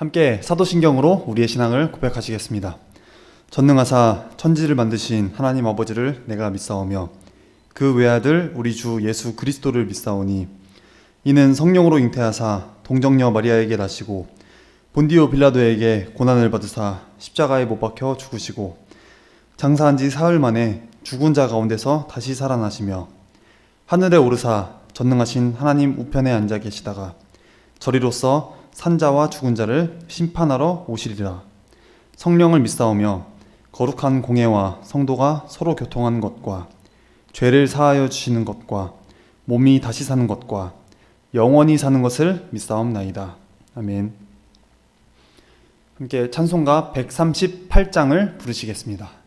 함께 사도신경으로 우리의 신앙을 고백하시겠습니다. 전능하사 천지를 만드신 하나님 아버지를 내가 믿사오며 그 외아들 우리 주 예수 그리스도를 믿사오니 이는 성령으로 잉태하사 동정녀 마리아에게 나시고 본디오 빌라도에게 고난을 받으사 십자가에 못 박혀 죽으시고 장사한 지 사흘 만에 죽은 자 가운데서 다시 살아나시며 하늘에 오르사 전능하신 하나님 우편에 앉아 계시다가 저리로서 산자와 죽은 자를 심판하러 오시리라. 성령을 믿사오며 거룩한 공예와 성도가 서로 교통하는 것과 죄를 사하여 주시는 것과 몸이 다시 사는 것과 영원히 사는 것을 믿사옵나이다. 아멘. 함께 찬송가 138장을 부르시겠습니다.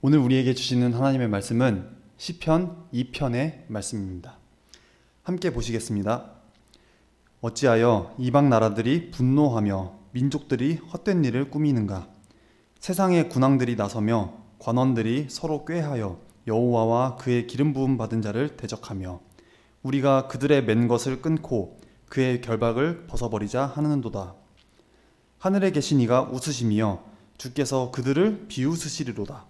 오늘 우리에게 주시는 하나님의 말씀은 시편 2편의 말씀입니다. 함께 보시겠습니다. 어찌하여 이방 나라들이 분노하며 민족들이 헛된 일을 꾸미는가? 세상의 군왕들이 나서며 관원들이 서로 꾀하여 여호와와 그의 기름 부음 받은 자를 대적하며 우리가 그들의 맨 것을 끊고 그의 결박을 벗어버리자 하는도다. 하늘에 계신 이가 웃으시며 주께서 그들을 비웃으시리로다.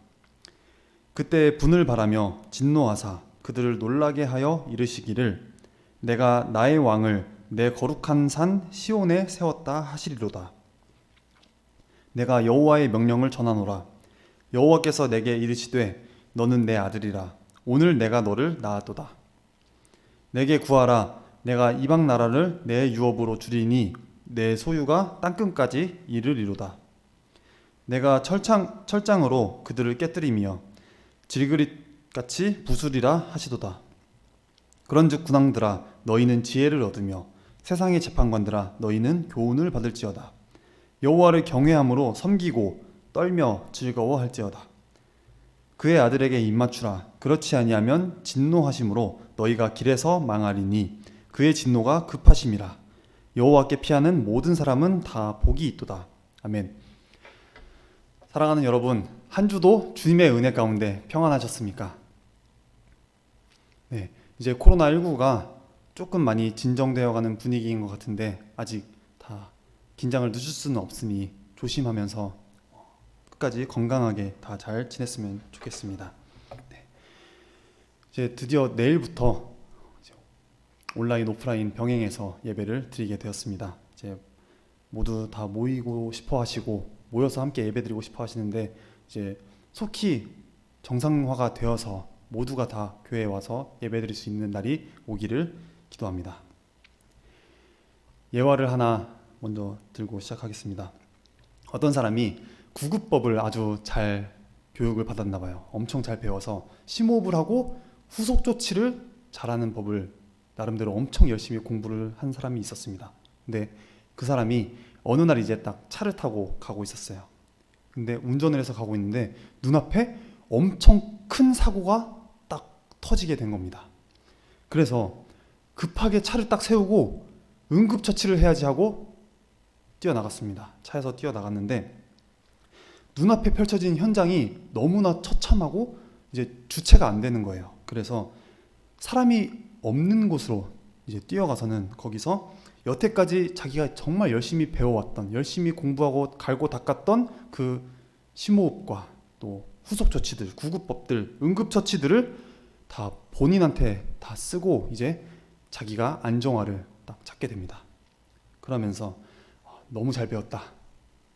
그때 분을 바라며 진노하사 그들을 놀라게 하여 이르시기를 내가 나의 왕을 내 거룩한 산 시온에 세웠다 하시리로다. 내가 여호와의 명령을 전하노라. 여호와께서 내게 이르시되 너는 내 아들이라. 오늘 내가 너를 낳았도다. 내게 구하라. 내가 이방 나라를 내 유업으로 주리니 내 소유가 땅끝까지 이르리로다. 내가 철장으로 그들을 깨뜨리며 질그릿같이 부수리라 하시도다. 그런즉 군왕들아 너희는 지혜를 얻으며 세상의 재판관들아 너희는 교훈을 받을지어다. 여호와를 경외함으로 섬기고 떨며 즐거워할지어다. 그의 아들에게 입맞추라. 그렇지 아니하면 진노하심으로 너희가 길에서 망하리니 그의 진노가 급하심이라. 여호와께 피하는 모든 사람은 다 복이 있도다. 아멘. 사랑하는 여러분, 한 주도 주님의 은혜 가운데 평안하셨습니까? 네, 이제 코로나19가 조금 많이 진정되어 가는 분위기인 것 같은데 아직 다 긴장을 늦출 수는 없으니 조심하면서 끝까지 건강하게 다 잘 지냈으면 좋겠습니다. 네. 이제 드디어 내일부터 이제 온라인 오프라인 병행해서 예배를 드리게 되었습니다. 이제 모두 다 모이고 싶어 하시고 모여서 함께 예배 드리고 싶어 하시는데 이제 속히 정상화가 되어서 모두가 다 교회에 와서 예배 드릴 수 있는 날이 오기를 기도합니다. 예화를 하나 먼저 들고 시작하겠습니다. 어떤 사람이 구급법을 아주 잘 교육을 받았나 봐요. 엄청 잘 배워서 심호흡을 하고 후속 조치를 잘하는 법을 나름대로 엄청 열심히 공부를 한 사람이 있었습니다. 근데 그 사람이 어느 날 이제 딱 차를 타고 가고 있었어요. 근데 운전을 해서 가고 있는데 눈앞에 엄청 큰 사고가 딱 터지게 된 겁니다. 그래서 급하게 차를 딱 세우고 응급처치를 해야지 하고 뛰어나갔습니다. 차에서 뛰어나갔는데 눈앞에 펼쳐진 현장이 너무나 처참하고 이제 주체가 안 되는 거예요. 그래서 사람이 없는 곳으로 이제 뛰어가서는 거기서 여태까지 자기가 정말 열심히 배워왔던, 열심히 공부하고 갈고 닦았던 그 심호흡과 또 후속 조치들, 구급법들, 응급처치들을 다 본인한테 다 쓰고 이제 자기가 안정화를 딱 찾게 됩니다. 그러면서 너무 잘 배웠다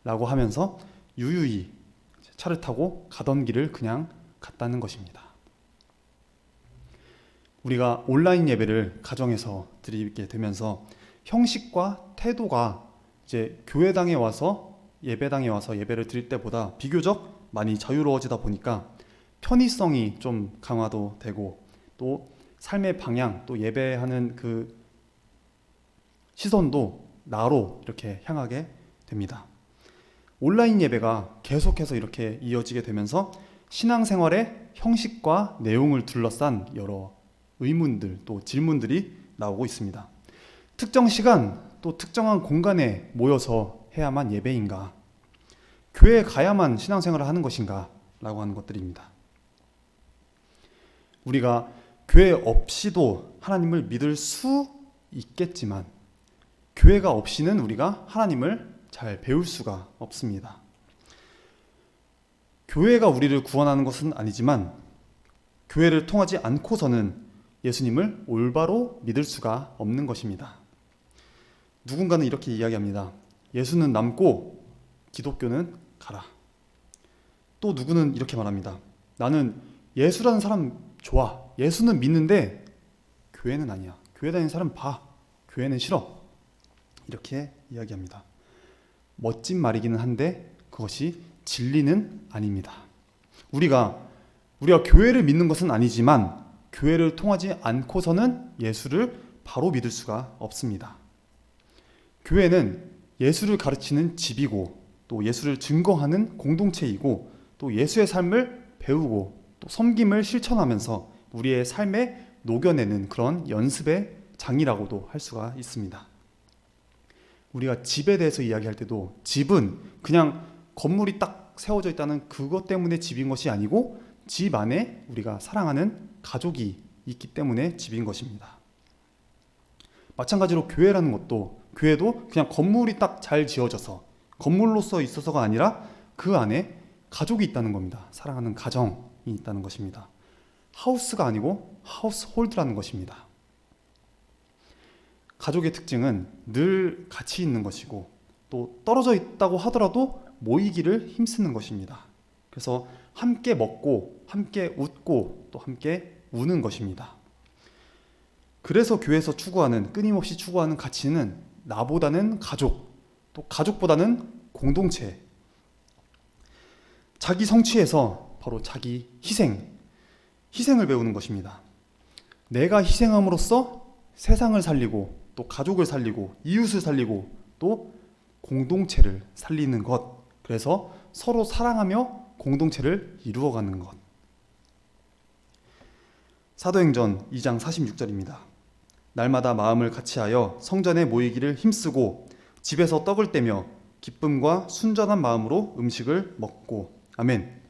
라고 하면서 유유히 차를 타고 가던 길을 그냥 갔다는 것입니다. 우리가 온라인 예배를 가정에서 드리게 되면서 형식과 태도가 이제 교회당에 와서 예배당에 와서 예배를 드릴 때보다 비교적 많이 자유로워지다 보니까 편의성이 좀 강화도 되고 또 삶의 방향, 또 예배하는 그 시선도 나로 이렇게 향하게 됩니다. 온라인 예배가 계속해서 이렇게 이어지게 되면서 신앙생활의 형식과 내용을 둘러싼 여러 의문들 또 질문들이 나오고 있습니다. 특정 시간 또 특정한 공간에 모여서 해야만 예배인가? 교회에 가야만 신앙생활을 하는 것인가? 라고 하는 것들입니다. 우리가 교회 없이도 하나님을 믿을 수 있겠지만 교회가 없이는 우리가 하나님을 잘 배울 수가 없습니다. 교회가 우리를 구원하는 것은 아니지만 교회를 통하지 않고서는 예수님을 올바로 믿을 수가 없는 것입니다. 누군가는 이렇게 이야기합니다. 예수는 남고 기독교는 가라. 또 누구는 이렇게 말합니다. 나는 예수라는 사람 좋아. 예수는 믿는데 교회는 아니야. 교회 다니는 사람 봐. 교회는 싫어. 이렇게 이야기합니다. 멋진 말이기는 한데 그것이 진리는 아닙니다. 우리가 교회를 믿는 것은 아니지만 교회를 통하지 않고서는 예수를 바로 믿을 수가 없습니다. 교회는 예수를 가르치는 집이고 또 예수를 증거하는 공동체이고 또 예수의 삶을 배우고 또 섬김을 실천하면서 우리의 삶에 녹여내는 그런 연습의 장이라고도 할 수가 있습니다. 우리가 집에 대해서 이야기할 때도 집은 그냥 건물이 딱 세워져 있다는 그것 때문에 집인 것이 아니고 집 안에 우리가 사랑하는 가족이 있기 때문에 집인 것입니다. 마찬가지로 교회라는 것도 교회도 그냥 건물이 딱 잘 지어져서 건물로서 있어서가 아니라 그 안에 가족이 있다는 겁니다. 사랑하는 가정이 있다는 것입니다. 하우스가 아니고 하우스홀드라는 것입니다. 가족의 특징은 늘 같이 있는 것이고 또 떨어져 있다고 하더라도 모이기를 힘쓰는 것입니다. 그래서 함께 먹고 함께 웃고 또 함께 우는 것입니다. 그래서 교회에서 끊임없이 추구하는 가치는 나보다는 가족, 또 가족보다는 공동체, 자기 성취에서 바로 자기 희생을 배우는 것입니다. 내가 희생함으로써 세상을 살리고 또 가족을 살리고 이웃을 살리고 또 공동체를 살리는 것. 그래서 서로 사랑하며 공동체를 이루어가는 것. 사도행전 2장 46절입니다. 날마다 마음을 같이하여 성전에 모이기를 힘쓰고 집에서 떡을 떼며 기쁨과 순전한 마음으로 음식을 먹고. 아멘.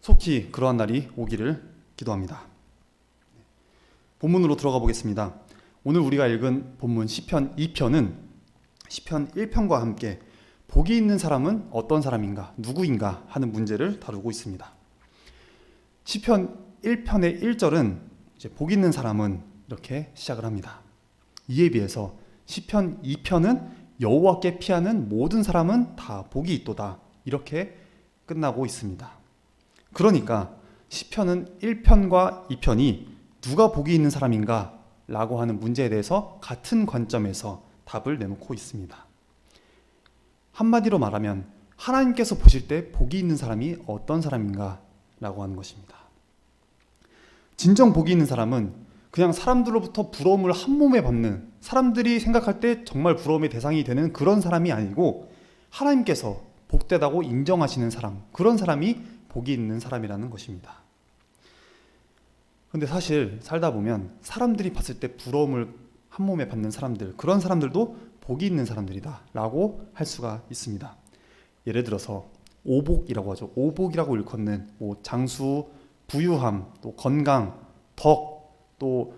속히 그러한 날이 오기를 기도합니다. 본문으로 들어가 보겠습니다. 오늘 우리가 읽은 본문 시편 2편은 시편 1편과 함께 복이 있는 사람은 어떤 사람인가, 누구인가 하는 문제를 다루고 있습니다. 시편 1편의 1절은 이제 복 있는 사람은 이렇게 시작을 합니다. 이에 비해서 시편 2편은 여호와께 피하는 모든 사람은 다 복이 있도다, 이렇게 끝나고 있습니다. 그러니까 시편은 1편과 2편이 누가 복이 있는 사람인가 라고 하는 문제에 대해서 같은 관점에서 답을 내놓고 있습니다. 한마디로 말하면 하나님께서 보실 때 복이 있는 사람이 어떤 사람인가 라고 하는 것입니다. 진정 복이 있는 사람은 그냥 사람들로부터 부러움을 한 몸에 받는, 사람들이 생각할 때 정말 부러움의 대상이 되는 그런 사람이 아니고 하나님께서 복되다고 인정하시는 사람, 그런 사람이 복이 있는 사람이라는 것입니다. 그런데 사실 살다 보면 사람들이 봤을 때 부러움을 한 몸에 받는 사람들, 그런 사람들도 복이 있는 사람들이다 라고 할 수가 있습니다. 예를 들어서 오복이라고 하죠. 오복이라고 일컫는 장수, 부유함, 또 건강, 덕, 또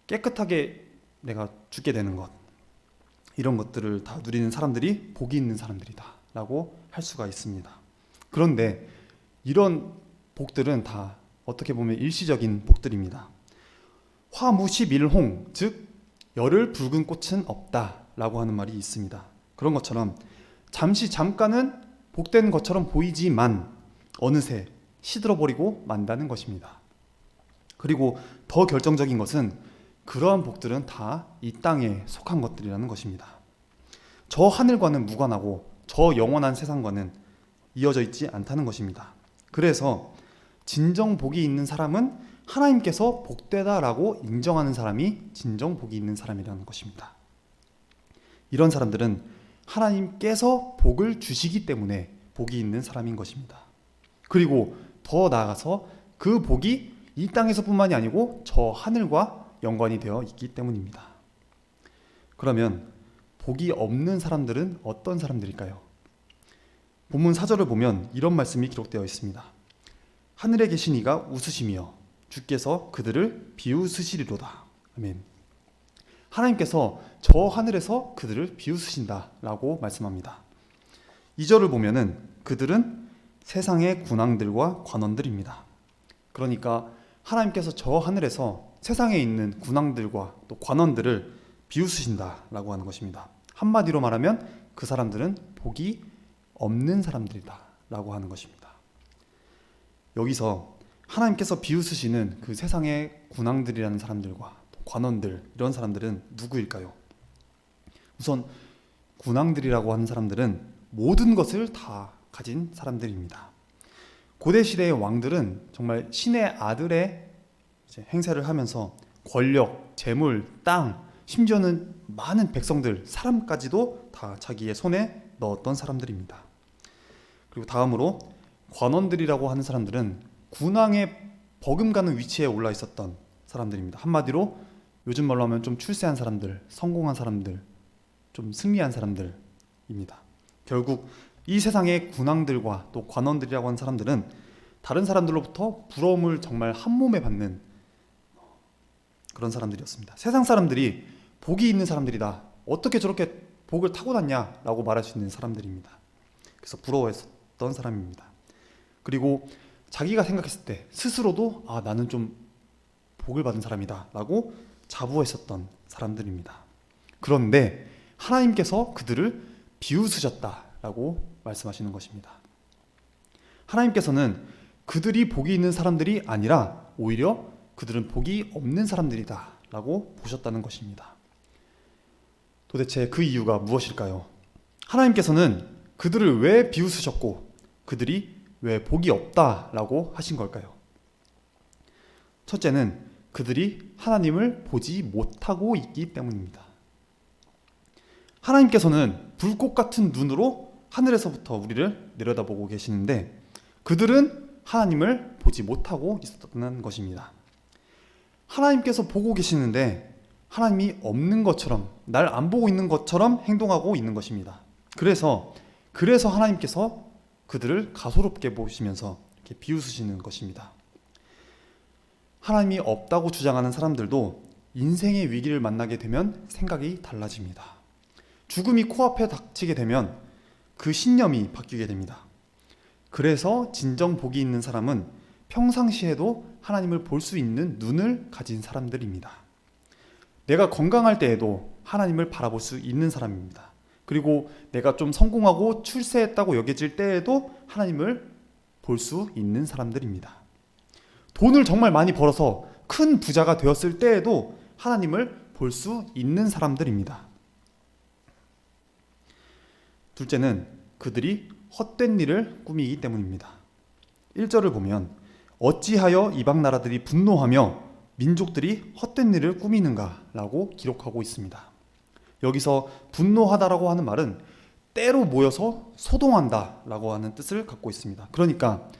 깨끗하게 내가 죽게 되는 것, 이런 것들을 다 누리는 사람들이 복이 있는 사람들이다 라고 할 수가 있습니다. 그런데 이런 복들은 다 어떻게 보면 일시적인 복들입니다. 화무시밀홍, 즉 열을 붉은 꽃은 없다 라고 하는 말이 있습니다. 그런 것처럼 잠깐은 복된 것처럼 보이지만 어느새 시들어버리고 만다는 것입니다. 그리고 더 결정적인 것은 그러한 복들은 다 이 땅에 속한 것들이라는 것입니다. 저 하늘과는 무관하고 저 영원한 세상과는 이어져 있지 않다는 것입니다. 그래서 진정 복이 있는 사람은 하나님께서 복되다라고 인정하는 사람이 진정 복이 있는 사람이라는 것입니다. 이런 사람들은 하나님께서 복을 주시기 때문에 복이 있는 사람인 것입니다. 그리고 더 나아가서 그 복이 이 땅에서뿐만이 아니고 저 하늘과 연관이 되어 있기 때문입니다. 그러면 복이 없는 사람들은 어떤 사람들일까요? 본문 4절을 보면 이런 말씀이 기록되어 있습니다. 하늘에 계신 이가 웃으시며 주께서 그들을 비웃으시리로다. 아멘. 하나님께서 저 하늘에서 그들을 비웃으신다 라고 말씀합니다. 2절을 보면은 그들은 세상의 군왕들과 관원들입니다. 그러니까 하나님께서 저 하늘에서 세상에 있는 군왕들과 또 관원들을 비웃으신다 라고 하는 것입니다. 한마디로 말하면 그 사람들은 복이 없는 사람들이다 라고 하는 것입니다. 여기서 하나님께서 비웃으시는 그 세상의 군왕들이라는 사람들과 또 관원들, 이런 사람들은 누구일까요? 우선 군왕들이라고 하는 사람들은 모든 것을 다 가진 사람들입니다. 고대 시대의 왕들은 정말 신의 아들의 행세를 하면서 권력, 재물, 땅, 심지어는 많은 백성들, 사람까지도 다 자기의 손에 넣었던 사람들입니다. 그리고 다음으로 관원들이라고 하는 사람들은 군왕의 버금가는 위치에 올라 있었던 사람들입니다. 한마디로 요즘 말로 하면 좀 출세한 사람들, 성공한 사람들, 좀 승리한 사람들입니다. 결국 이 세상의 군왕들과 또 관원들이라고 하는 사람들은 다른 사람들로부터 부러움을 정말 한 몸에 받는 그런 사람들이었습니다. 세상 사람들이 복이 있는 사람들이다, 어떻게 저렇게 복을 타고났냐라고 말할 수 있는 사람들입니다. 그래서 부러워했던 사람입니다. 그리고 자기가 생각했을 때 스스로도 나는 좀 복을 받은 사람이다 라고 자부했었던 사람들입니다. 그런데 하나님께서 그들을 비웃으셨다라고 말씀하시는 것입니다. 하나님께서는 그들이 복이 있는 사람들이 아니라 오히려 그들은 복이 없는 사람들이다 라고 보셨다는 것입니다. 도대체 그 이유가 무엇일까요? 하나님께서는 그들을 왜 비웃으셨고 그들이 왜 복이 없다라고 하신 걸까요? 첫째는 그들이 하나님을 보지 못하고 있기 때문입니다. 하나님께서는 불꽃 같은 눈으로 하늘에서부터 우리를 내려다보고 계시는데 그들은 하나님을 보지 못하고 있었다는 것입니다. 하나님께서 보고 계시는데 하나님이 없는 것처럼, 날 안 보고 있는 것처럼 행동하고 있는 것입니다. 그래서 하나님께서 그들을 가소롭게 보시면서 이렇게 비웃으시는 것입니다. 하나님이 없다고 주장하는 사람들도 인생의 위기를 만나게 되면 생각이 달라집니다. 죽음이 코앞에 닥치게 되면 그 신념이 바뀌게 됩니다. 그래서 진정 복이 있는 사람은 평상시에도 하나님을 볼 수 있는 눈을 가진 사람들입니다. 내가 건강할 때에도 하나님을 바라볼 수 있는 사람입니다. 그리고 내가 좀 성공하고 출세했다고 여겨질 때에도 하나님을 볼 수 있는 사람들입니다. 돈을 정말 많이 벌어서 큰 부자가 되었을 때에도 하나님을 볼 수 있는 사람들입니다. 둘째는 그들이 헛된 일을 꾸미기 때문입니다. 1절을 보면 어찌하여 이방 나라들이 분노하며 민족들이 헛된 일을 꾸미는가 라고 기록하고 있습니다. 여기서 분노하다라고 하는 말은 때로 모여서 소동한다 라고 하는 뜻을 갖고 있습니다. 그러니까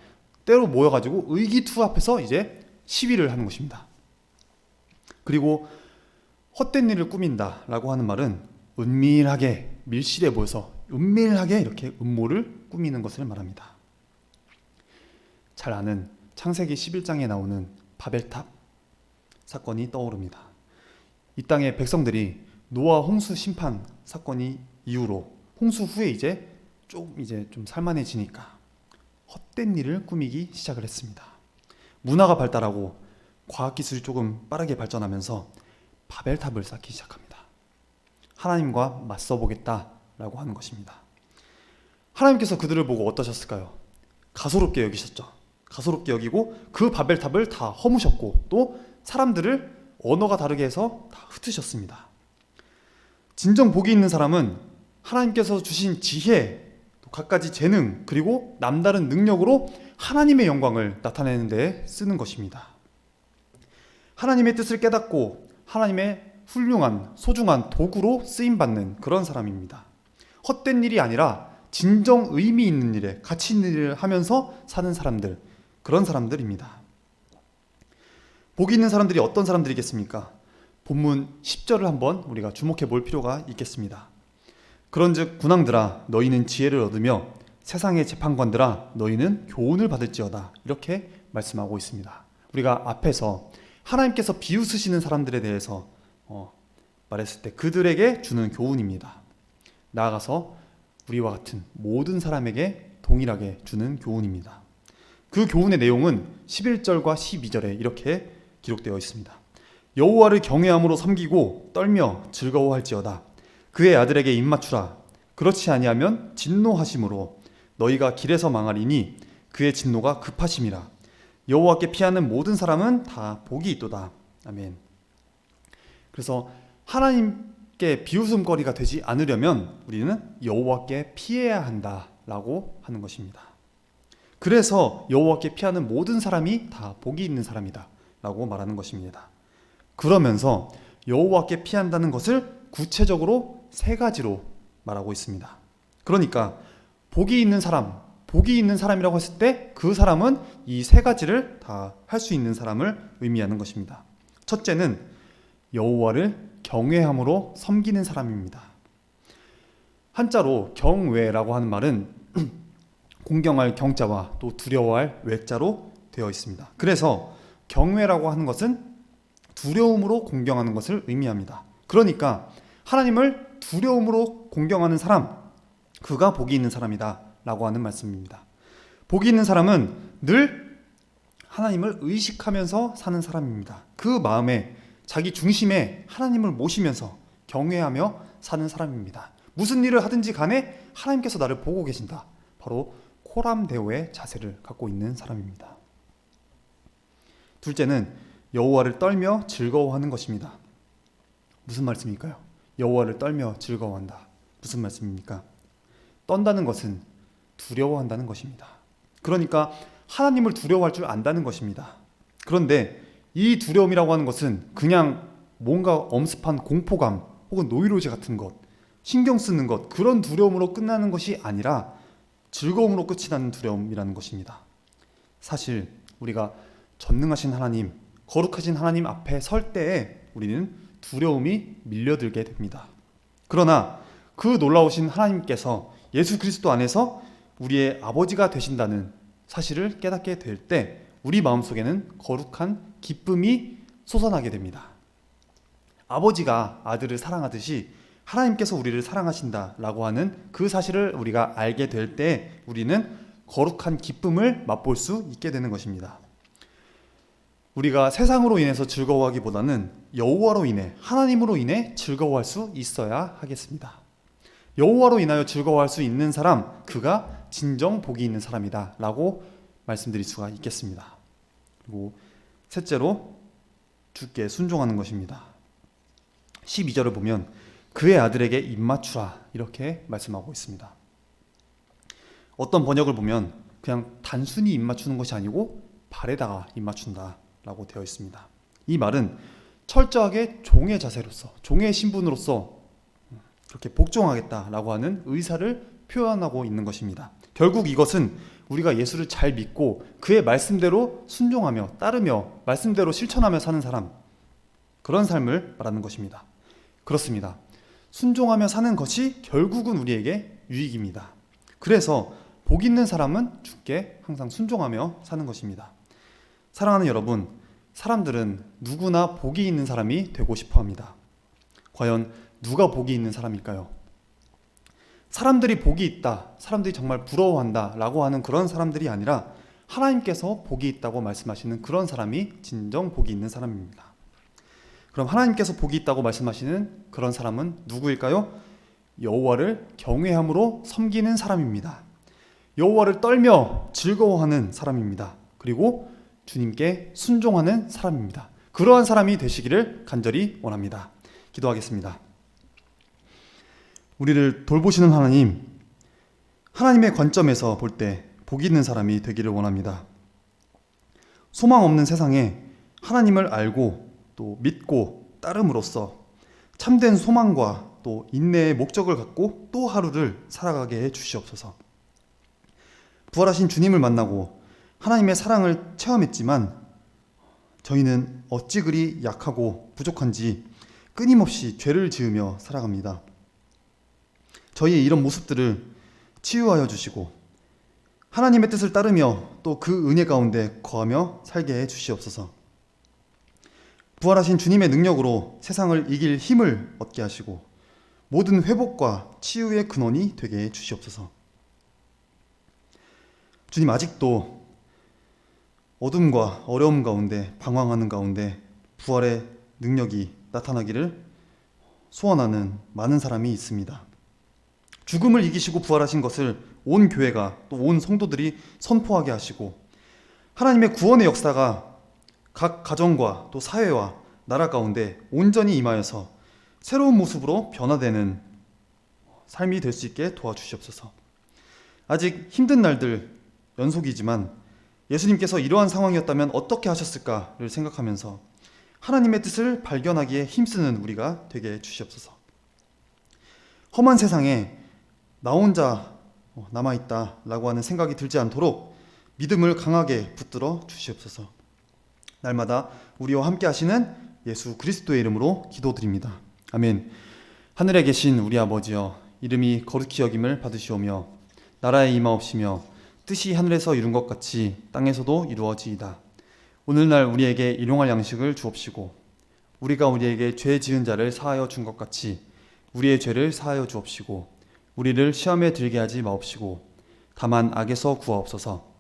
때로 모여가지고 의기투합해서 이제 시위를 하는 것입니다. 그리고 헛된 일을 꾸민다 라고 하는 말은 은밀하게 밀실해 모여서 은밀하게 이렇게 음모를 꾸미는 것을 말합니다. 잘 아는 창세기 11장에 나오는 바벨탑 사건이 떠오릅니다. 이 땅의 백성들이 노아 홍수 심판 사건이 이후로 홍수 후에 이제 좀 살만해지니까 헛된 일을 꾸미기 시작을 했습니다. 문화가 발달하고 과학기술이 조금 빠르게 발전하면서 바벨탑을 쌓기 시작합니다. 하나님과 맞서보겠다라고 하는 것입니다. 하나님께서 그들을 보고 어떠셨을까요? 가소롭게 여기셨죠. 가소롭게 여기고 그 바벨탑을 다 허무셨고 또 사람들을 언어가 다르게 해서 다 흩으셨습니다. 진정 복이 있는 사람은 하나님께서 주신 지혜, 또 갖가지 재능, 그리고 남다른 능력으로 하나님의 영광을 나타내는 데 쓰는 것입니다. 하나님의 뜻을 깨닫고 하나님의 훌륭한, 소중한 도구로 쓰임받는 그런 사람입니다. 헛된 일이 아니라 진정 의미 있는 일에, 가치 있는 일을 하면서 사는 사람들, 그런 사람들입니다. 복이 있는 사람들이 어떤 사람들이겠습니까? 본문 10절을 한번 우리가 주목해 볼 필요가 있겠습니다. 그런즉 군왕들아 너희는 지혜를 얻으며 세상의 재판관들아 너희는 교훈을 받을지어다, 이렇게 말씀하고 있습니다. 우리가 앞에서 하나님께서 비웃으시는 사람들에 대해서 말했을 때 그들에게 주는 교훈입니다. 나아가서 우리와 같은 모든 사람에게 동일하게 주는 교훈입니다. 그 교훈의 내용은 11절과 12절에 이렇게 기록되어 있습니다. 여호와를 경외함으로 섬기고 떨며 즐거워할지어다. 그의 아들에게 입맞추라. 그렇지 아니하면 진노하심으로 너희가 길에서 망하리니 그의 진노가 급하심이라. 여호와께 피하는 모든 사람은 다 복이 있도다. 아멘. 그래서 하나님께 비웃음거리가 되지 않으려면 우리는 여호와께 피해야 한다라고 하는 것입니다. 그래서 여호와께 피하는 모든 사람이 다 복이 있는 사람이다 라고 말하는 것입니다. 그러면서 여호와께 피한다는 것을 구체적으로 3가지로 말하고 있습니다. 그러니까 복이 있는 사람이라고 했을 때 그 사람은 이 3가지를 다 할 수 있는 사람을 의미하는 것입니다. 첫째는 여호와를 경외함으로 섬기는 사람입니다. 한자로 경외라고 하는 말은 공경할 경자와 또 두려워할 외자로 되어 있습니다. 그래서 경외라고 하는 것은 두려움으로 공경하는 것을 의미합니다. 그러니까 하나님을 두려움으로 공경하는 사람, 그가 복이 있는 사람이다 라고 하는 말씀입니다. 복이 있는 사람은 늘 하나님을 의식하면서 사는 사람입니다. 그 마음에, 자기 중심에 하나님을 모시면서 경외하며 사는 사람입니다. 무슨 일을 하든지 간에 하나님께서 나를 보고 계신다. 바로 코람데오의 자세를 갖고 있는 사람입니다. 둘째는 여호와를 떨며 즐거워하는 것입니다. 무슨 말씀일까요? 여호와를 떨며 즐거워한다. 무슨 말씀입니까? 떤다는 것은 두려워한다는 것입니다. 그러니까 하나님을 두려워할 줄 안다는 것입니다. 그런데 이 두려움이라고 하는 것은 그냥 뭔가 엄습한 공포감 혹은 노이로제 같은 것, 신경 쓰는 것, 그런 두려움으로 끝나는 것이 아니라 즐거움으로 끝이 나는 두려움이라는 것입니다. 사실 우리가 전능하신 하나님, 거룩하신 하나님 앞에 설 때에 우리는 두려움이 밀려들게 됩니다. 그러나 그 놀라우신 하나님께서 예수 그리스도 안에서 우리의 아버지가 되신다는 사실을 깨닫게 될 때 우리 마음속에는 거룩한 기쁨이 솟아나게 됩니다. 아버지가 아들을 사랑하듯이 하나님께서 우리를 사랑하신다라고 하는 그 사실을 우리가 알게 될 때 우리는 거룩한 기쁨을 맛볼 수 있게 되는 것입니다. 우리가 세상으로 인해서 즐거워하기보다는 여호와로 인해, 하나님으로 인해 즐거워할 수 있어야 하겠습니다. 여호와로 인하여 즐거워할 수 있는 사람, 그가 진정 복이 있는 사람이다 라고 말씀드릴 수가 있겠습니다. 그리고 셋째로 주께 순종하는 것입니다. 12절을 보면 그의 아들에게 입맞추라 이렇게 말씀하고 있습니다. 어떤 번역을 보면 그냥 단순히 입맞추는 것이 아니고 발에다가 입맞춘다 라고 되어 있습니다. 이 말은 철저하게 종의 자세로서, 종의 신분으로서 그렇게 복종하겠다라고 하는 의사를 표현하고 있는 것입니다. 결국 이것은 우리가 예수를 잘 믿고 그의 말씀대로 순종하며 따르며 말씀대로 실천하며 사는 사람, 그런 삶을 말하는 것입니다. 그렇습니다. 순종하며 사는 것이 결국은 우리에게 유익입니다. 그래서 복 있는 사람은 주께 항상 순종하며 사는 것입니다. 사랑하는 여러분, 사람들은 누구나 복이 있는 사람이 되고 싶어 합니다. 과연 누가 복이 있는 사람일까요? 사람들이 복이 있다, 사람들이 정말 부러워한다 라고 하는 그런 사람들이 아니라 하나님께서 복이 있다고 말씀하시는 그런 사람이 진정 복이 있는 사람입니다. 그럼 하나님께서 복이 있다고 말씀하시는 그런 사람은 누구일까요? 여호와를 경외함으로 섬기는 사람입니다. 여호와를 떨며 즐거워하는 사람입니다. 그리고 주님께 순종하는 사람입니다. 그러한 사람이 되시기를 간절히 원합니다. 기도하겠습니다. 우리를 돌보시는 하나님, 하나님의 관점에서 볼 때 복 있는 사람이 되기를 원합니다. 소망 없는 세상에 하나님을 알고 또 믿고 따름으로써 참된 소망과 또 인내의 목적을 갖고 또 하루를 살아가게 해 주시옵소서. 부활하신 주님을 만나고 하나님의 사랑을 체험했지만 저희는 어찌 그리 약하고 부족한지 끊임없이 죄를 지으며 살아갑니다. 저희의 이런 모습들을 치유하여 주시고 하나님의 뜻을 따르며 또 그 은혜 가운데 거하며 살게 해 주시옵소서. 부활하신 주님의 능력으로 세상을 이길 힘을 얻게 하시고 모든 회복과 치유의 근원이 되게 해 주시옵소서. 주님, 아직도 어둠과 어려움 가운데 방황하는 가운데 부활의 능력이 나타나기를 소원하는 많은 사람이 있습니다. 죽음을 이기시고 부활하신 것을 온 교회가 또 온 성도들이 선포하게 하시고 하나님의 구원의 역사가 각 가정과 또 사회와 나라 가운데 온전히 임하여서 새로운 모습으로 변화되는 삶이 될 수 있게 도와주시옵소서. 아직 힘든 날들 연속이지만 예수님께서 이러한 상황이었다면 어떻게 하셨을까를 생각하면서 하나님의 뜻을 발견하기에 힘쓰는 우리가 되게 해주시옵소서. 험한 세상에 나 혼자 남아있다라고 하는 생각이 들지 않도록 믿음을 강하게 붙들어 주시옵소서. 날마다 우리와 함께 하시는 예수 그리스도의 이름으로 기도드립니다. 아멘. 하늘에 계신 우리 아버지여, 이름이 거룩히 여김을 받으시오며 나라에 임하옵시며 뜻이 하늘에서 이룬 것 같이 땅에서도 이루어지이다. 오늘날 우리에게 일용할 양식을 주옵시고 우리가 우리에게 죄 지은 자를 사하여 준 것 같이 우리의 죄를 사하여 주옵시고 우리를 시험에 들게 하지 마옵시고 다만 악에서 구하옵소서.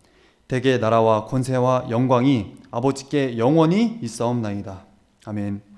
대개 나라와 권세와 영광이 아버지께 영원히 있사옵나이다. 아멘.